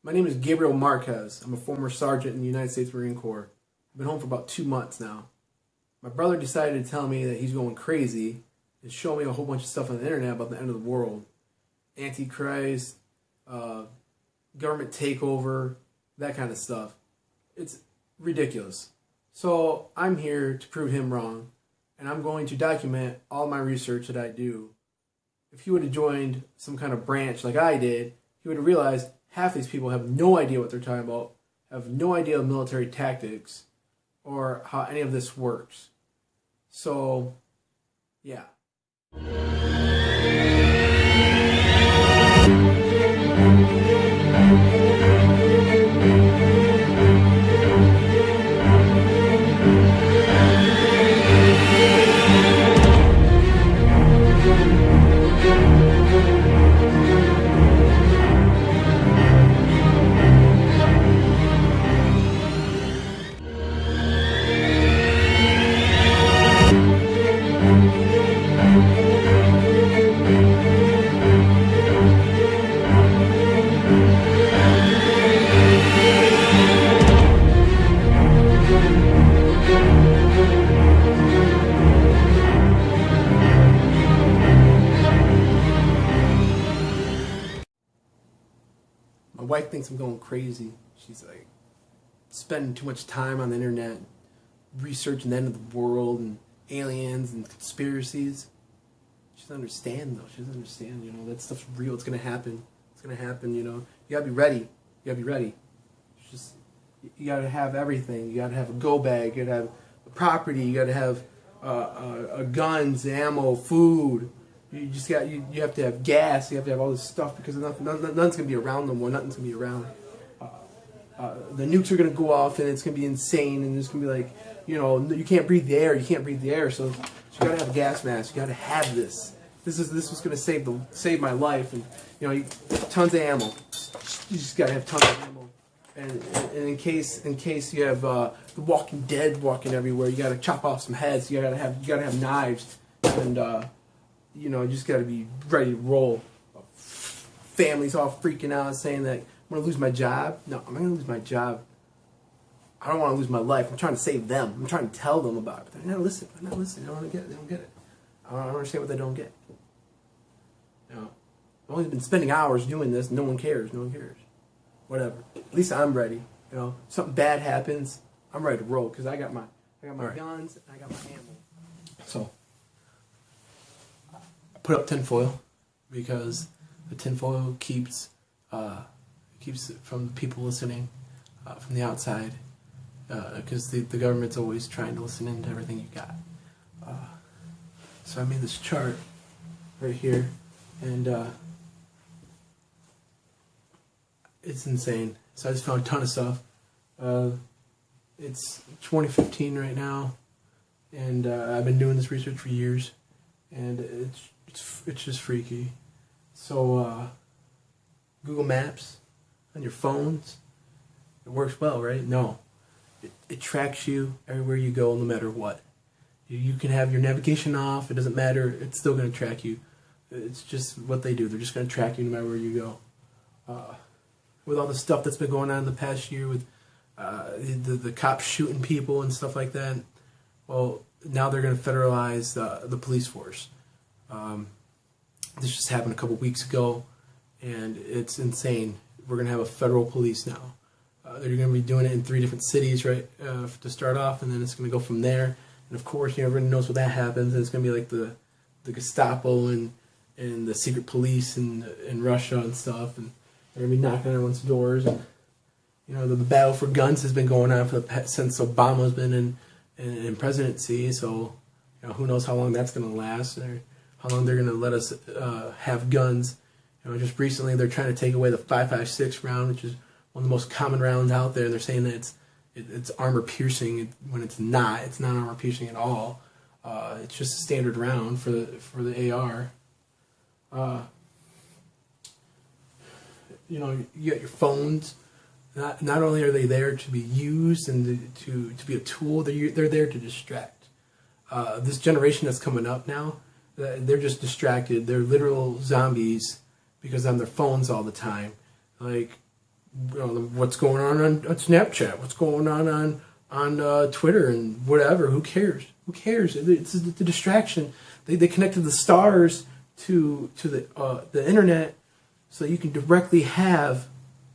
My name is Gabriel Marquez. I'm a former sergeant in the United States Marine Corps. I've been home for about 2 months now. My brother decided to tell me that he's going crazy and show me a whole bunch of stuff on the internet about the end of the world. Antichrist, government takeover, that kind of stuff. It's ridiculous. So I'm here to prove him wrong, and I'm going to document all my research that I do. If he would have joined some kind of branch like I did, he would have realized half these people have no idea what they're talking about, have no idea of military tactics, or how any of this works. So, yeah. My wife thinks I'm going crazy. She's like, spending too much time on the internet, researching the end of the world and aliens and conspiracies. She doesn't understand, though. She doesn't understand, that stuff's real. It's going to happen. It's going to happen, You got to be ready. You got to be ready. It's just, you got to have everything. You got to have a go bag. You got to have a property. You got to have guns, ammo, food. You just got you have to have gas. You have to have all this stuff because nothing's gonna be around no more. Nothing's gonna be around. The nukes are gonna go off and it's gonna be insane. And it's gonna be like, you can't breathe the air. You can't breathe the air. So you gotta have a gas mask. You gotta have this. This was gonna save my life. And tons of ammo. You just gotta have tons of ammo. And in case you have The Walking Dead walking everywhere, you gotta chop off some heads. You gotta have knives and. You just got to be ready to roll. Families all freaking out saying that I'm going to lose my job. No, I'm not going to lose my job. I don't want to lose my life. I'm trying to save them. I'm trying to tell them about it. But they're not listening. They're not listening. They don't get it. They don't get it. I don't understand what they don't get. I've only been spending hours doing this. No one cares. No one cares. Whatever. At least I'm ready. Something bad happens, I'm ready to roll because I got my guns and I got my ammo. So. Put up tinfoil because the tinfoil keeps it from the people listening from the outside because the government's always trying to listen into everything you got. So I made this chart right here, and it's insane. So I just found a ton of stuff. It's 2015 right now, and I've been doing this research for years, and it's just freaky. So Google Maps on your phones, it works well, right? No, it tracks you everywhere you go, no matter what. You can have your navigation off. It doesn't matter. It's still going to track you. It's just what they do. They're just going to track you no matter where you go. With all the stuff that's been going on in the past year with the cops shooting people and stuff like that, well, now they're going to federalize the police force. This just happened a couple weeks ago, and it's insane. We're going to have a federal police now. They're going to be doing it in 3 different cities, right, to start off, and then it's going to go from there. And of course, everyone knows when that happens, and it's going to be like the Gestapo and the secret police in Russia and stuff, and they're going to be knocking on everyone's doors. And the battle for guns has been going on since Obama's been in presidency. So who knows how long that's going to last, or how long they're going to let us have guns. Just recently they're trying to take away the 5.56 round, which is one of the most common rounds out there. And they're saying that it's armor piercing when it's not. It's not armor piercing at all. It's just a standard round for the AR. You got your phones. Not only are they there to be used and to be a tool, they're there to distract. This generation that's coming up now, they're just distracted. They're literal zombies because on their phones all the time. Like, what's going on Snapchat, what's going on Twitter and whatever. Who cares? Who cares? It's the distraction. They connected the stars to the internet, so you can directly have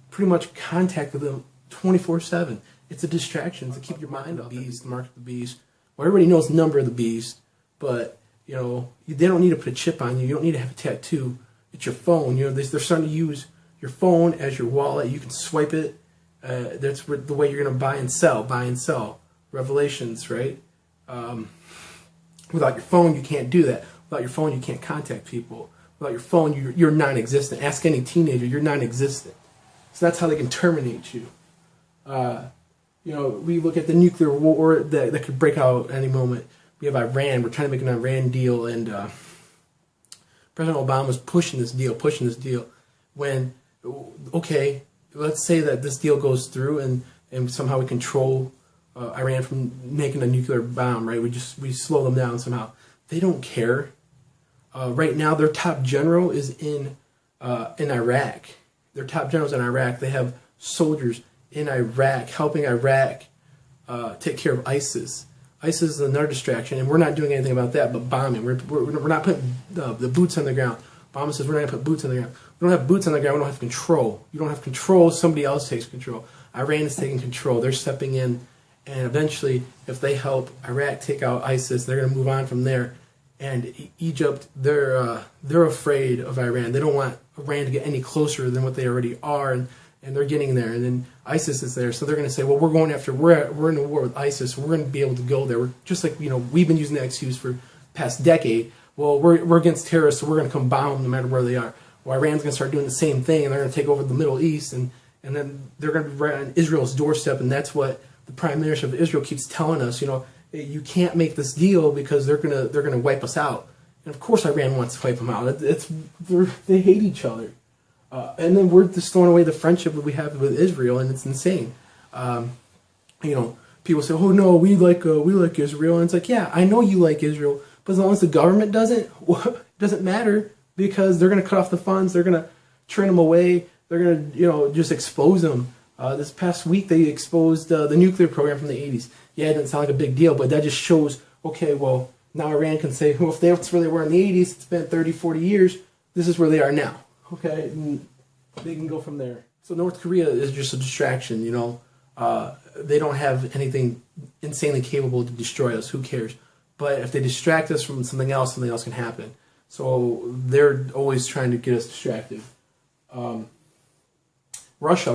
pretty much contact with them 24/7. It's a distraction to keep your mind up. Beast, mark of the beast. Well, everybody knows the number of the beast, but they don't need to put a chip on you. You don't need to have a tattoo. It's your phone. They're starting to use your phone as your wallet. You can swipe it. That's the way you're going to buy and sell. Revelations, right? Without your phone, you can't do that. Without your phone, you can't contact people. Without your phone, you're non-existent. Ask any teenager, you're non-existent. So that's how they can terminate you. We look at the nuclear war that could break out at any moment. We have Iran. We're trying to make an Iran deal, and President Obama was pushing this deal. When, okay, let's say that this deal goes through, and somehow we control Iran from making a nuclear bomb, right? We slow them down somehow. They don't care. Right now, their top general is in Iraq. Their top general's in Iraq. They have soldiers in Iraq helping Iraq take care of ISIS. ISIS is another distraction, and we're not doing anything about that but bombing. We're not putting the boots on the ground. Obama says we're not going to put boots on the ground. We don't have boots on the ground. We don't have control. You don't have control. Somebody else takes control. Iran is taking control. They're stepping in, and eventually, if they help Iraq take out ISIS, they're going to move on from there. And Egypt, they're afraid of Iran. They don't want Iran to get any closer than what they already are, and they're getting there. And then ISIS is there, so they're going to say, well, we're in a war with ISIS. We're going to be able to go there. We're just like we've been using that excuse for the past decade. Well, we're against terrorists, so we're going to come bomb them no matter where they are. Well, Iran's going to start doing the same thing, and they're going to take over the Middle East, and then they're going to be right on Israel's doorstep, and that's what the Prime Minister of Israel keeps telling us. You can't make this deal because they're gonna wipe us out. And of course, Iran wants to wipe them out. They hate each other, and then we're just throwing away the friendship that we have with Israel, and it's insane. People say, "Oh no, we like Israel," and it's like, yeah, I know you like Israel, but as long as the government doesn't, it doesn't matter, because they're gonna cut off the funds, they're gonna turn them away, they're gonna just expose them. This past week, they exposed the nuclear program from the 80s. Yeah, it didn't sound like a big deal, but that just shows, okay, well, now Iran can say, well, if that's where they were in the 80s, it's been 30, 40 years, this is where they are now. Okay, and they can go from there. So North Korea is just a distraction, They don't have anything insanely capable to destroy us. Who cares? But if they distract us from something else can happen. So they're always trying to get us distracted. Russia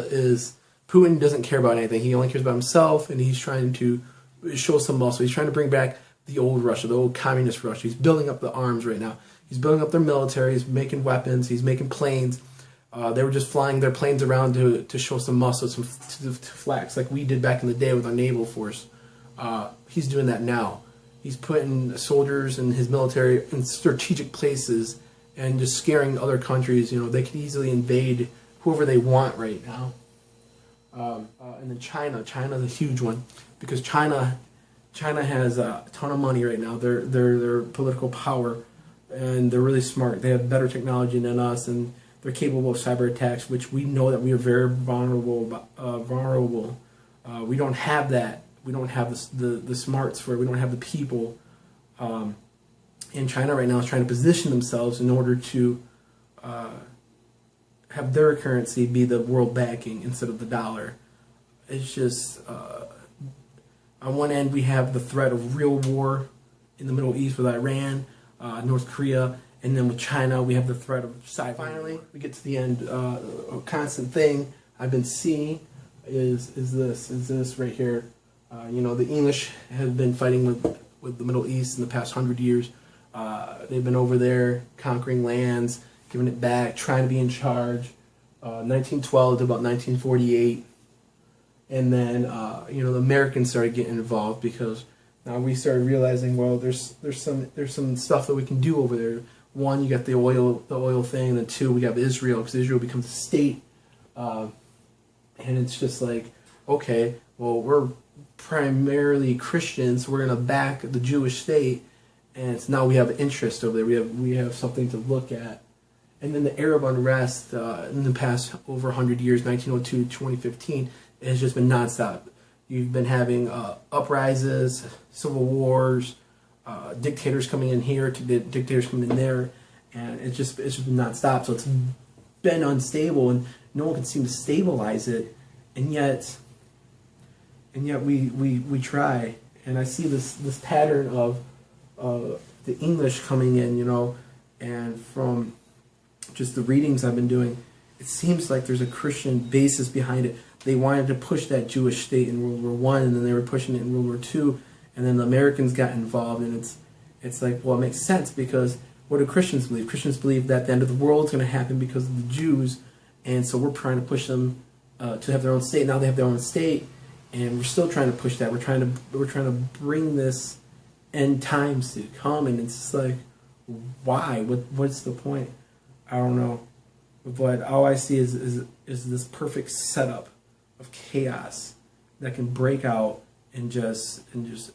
is... Putin doesn't care about anything. He only cares about himself, and he's trying to show some muscle. He's trying to bring back the old Russia, the old communist Russia. He's building up the arms right now. He's building up their military. He's making weapons. He's making planes. They were just flying their planes around to show some muscle, to flex, like we did back in the day with our naval force. He's doing that now. He's putting soldiers and his military in strategic places and just scaring other countries. They can easily invade whoever they want right now. And then China's a huge one, because China has a ton of money right now. They're political power, and they're really smart. They have better technology than us, and they're capable of cyber attacks, which we know that we are very vulnerable. We don't have that. We don't have the smarts for it. We don't have the people. And China right now is trying to position themselves in order to have their currency be the world banking instead of the dollar. It's just, on one end we have the threat of real war in the Middle East with Iran, North Korea, and then with China we have the threat of cyber. Finally, we get to the end. A constant thing I've been seeing is this right here. The English have been fighting with the Middle East in the past 100 years. They've been over there conquering lands, giving it back, trying to be in charge. 1912 to about 1948, and then the Americans started getting involved, because now we started realizing, well, there's some stuff that we can do over there. One, you got the oil thing, and then two, we have Israel, because Israel becomes a state, and it's just like, okay, well, we're primarily Christians, so we're gonna back the Jewish state, and now we have interest over there. We have something to look at. And then the Arab unrest in the past over 100 years, 1902 to 2015, it has just been nonstop. You've been having uprisings, civil wars, dictators coming in here, dictators coming in there, and it's just been nonstop. So it's been unstable, and no one can seem to stabilize it, and yet we try. And I see this pattern of the English coming in, you know, and from just the readings I've been doing, it seems like there's a Christian basis behind it. They wanted to push that Jewish state in World War I, and then they were pushing it in World War II, and then the Americans got involved, and it's like, well, it makes sense, because what do Christians believe? Christians believe that the end of the world is going to happen because of the Jews, and so we're trying to push them to have their own state. Now they have their own state, and we're still trying to push that. We're trying to bring this end times to come, and it's just like, why? What's the point? I don't know, but all I see is this perfect setup of chaos that can break out and just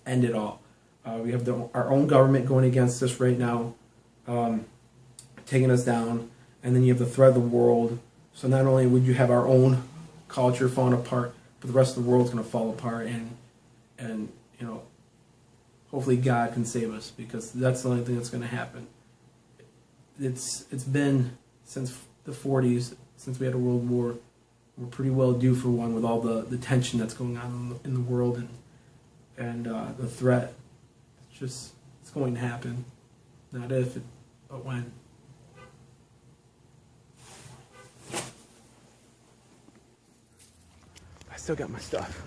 end it all. We have our own government going against us right now, taking us down, and then you have the threat of the world. So not only would you have our own culture falling apart, but the rest of the world's going to fall apart, and you know, hopefully God can save us, because that's the only thing that's going to happen. It's been since the 40s, since we had a world war. We're pretty well due for one, with all the tension that's going on in the world, and the threat. It's going to happen. Not if, but when. I still got my stuff.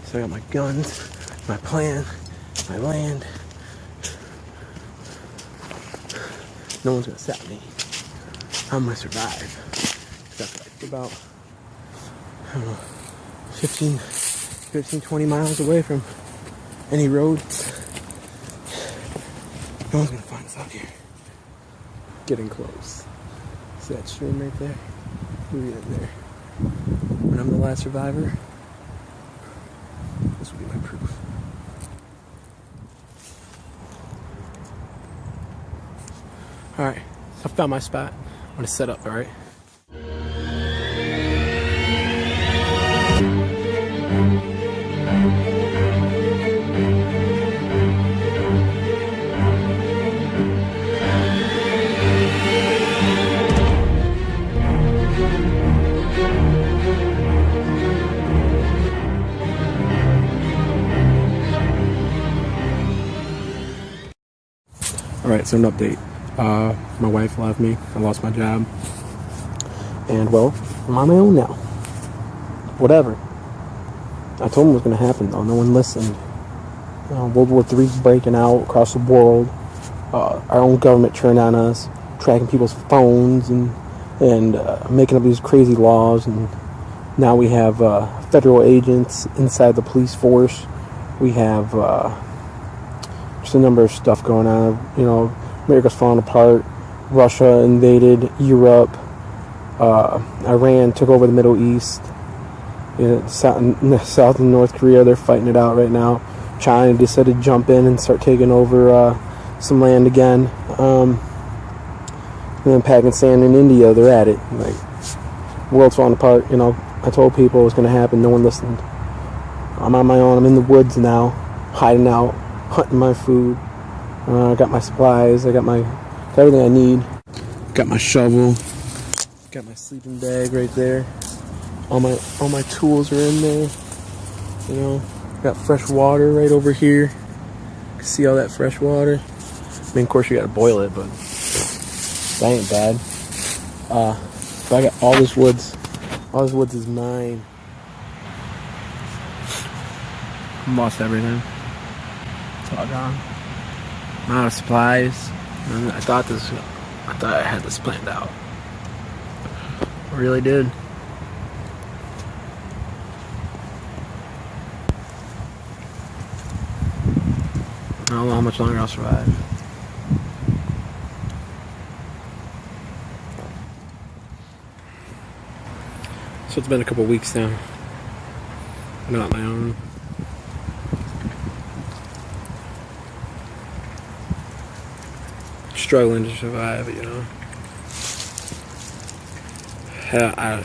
Still got my guns, my plan, my land. No one's gonna stop me. I'm gonna survive. That's what I think about. I don't know, 15, 20 miles away from any roads. No one's gonna find us out here. Getting close. See that stream right there? We'll get in there. When I'm the last survivor, this will be my proof. Alright, I found my spot. I'm gonna set up, alright? Alright, so an update. My wife left me. I lost my job. And, well, I'm on my own now. Whatever. I told them it was going to happen, though. No one listened. World War III breaking out across the world. Our own government turned on us, tracking people's phones and making up these crazy laws. And now we have federal agents inside the police force. We have just a number of stuff going on. You know, America's falling apart. Russia invaded Europe. Iran took over the Middle East. South and North Korea, they're fighting it out right now. China decided to jump in and start taking over some land again. And then Pakistan and India, they're at it. Like, world's falling apart. You know, I told people it was going to happen. No one listened. I'm on my own. I'm in the woods now, hiding out, hunting my food. I got my supplies. I got everything I need. Got my shovel. Got my sleeping bag right there. All my tools are in there. You know, got fresh water right over here. You can see all that fresh water. I mean, of course you gotta boil it, but that ain't bad. So I got all this woods. All this woods is mine. Lost everything. It's all gone. I'm out of supplies. And I thought I had this planned out. I really did. I don't know how much longer I'll survive. So it's been a couple weeks now. I'm not my own. Struggling to survive, you know. I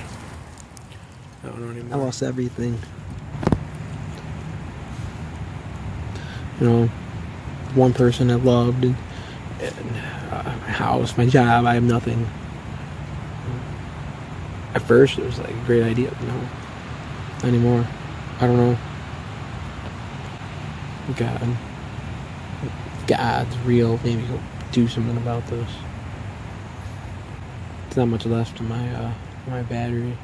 don't know anymore. I lost everything. You know, one person I loved, and my house, my job. I have nothing. At first, it was like a great idea, but no, not anymore. I don't know. God's real. Maybe he'll do something about this. There's not much left in my battery.